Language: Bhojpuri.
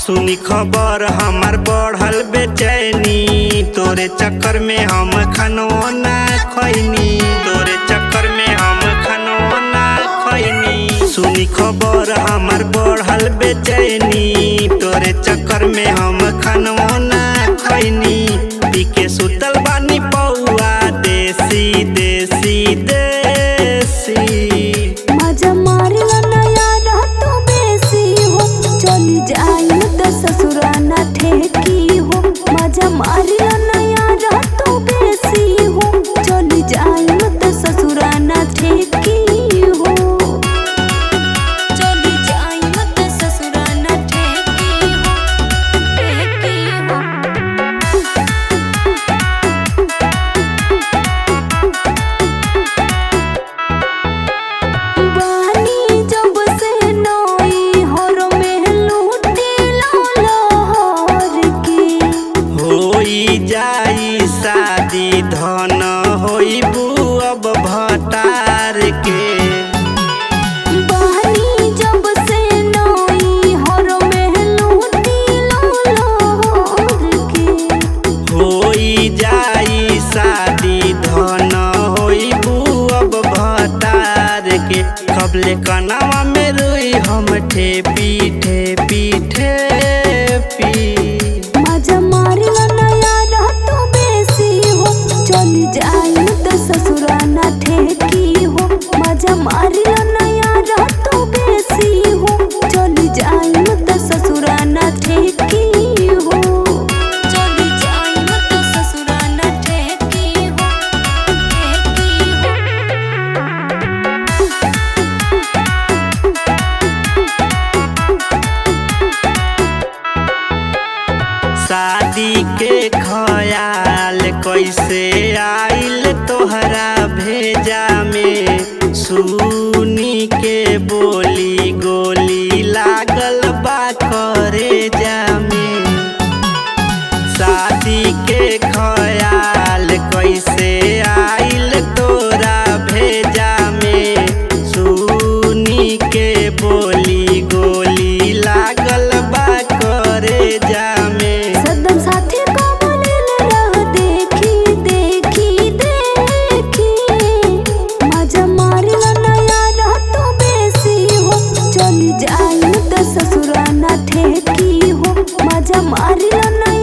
सुनी खबर हमार बढ़ल बेचैनी, तोरे चक्कर में हम खानो ना खैनी, तोरे चक्कर में हम खानो ना खैनी। सुनी खबर हमार बढ़ल बेचैनी, तोरे चक्कर में हम खानो ना खैनी। पी के सुतल बानी पौआ देसी देसी देसी। मजा मारला नया रहतो बेसी हो, चली जाई त ससुराना ठेकी हो। मजा मारला नया रहतो बेसी हो, चली जाई त ससुराना ठेकी हो। चली जाई त ससुराना ठेकी हो, ठेकी हो। बानी जब से नई हर में लूटी लहर के। होई जाई शादी धन होई अब भतार के। बानी जब से नई हर में लूटी लहर के। होई जाई शादी धन होई अब भतार के। कबले कनावा में रोई हम ठेपी ठेपी ठेपी। मजा मारला नया रहतो बेसी हो, चली जाई त ससुराना ठेकी हो। मजा मारला नया रहतो बेसी हो, चली जाई त ससुराना ठेकी हो। चली जाई त ससुराना ठेकी हो, ठेकी शादी के ख्याल कैसे आइल तोहरा भेजा में। सुनी के बोली गोली लागल बा करेजा में। शादी के ख्याल कैसे आइल तोरा भेजा में। सुनी के बोली गोली लागल बा करेजा में। सदम साथी को बोलेल रह देखी देखी देखी। मजा मारला नया रहतो बेसी हो, चली जाई त ससुराना ठेकी हो। मजा मारला नया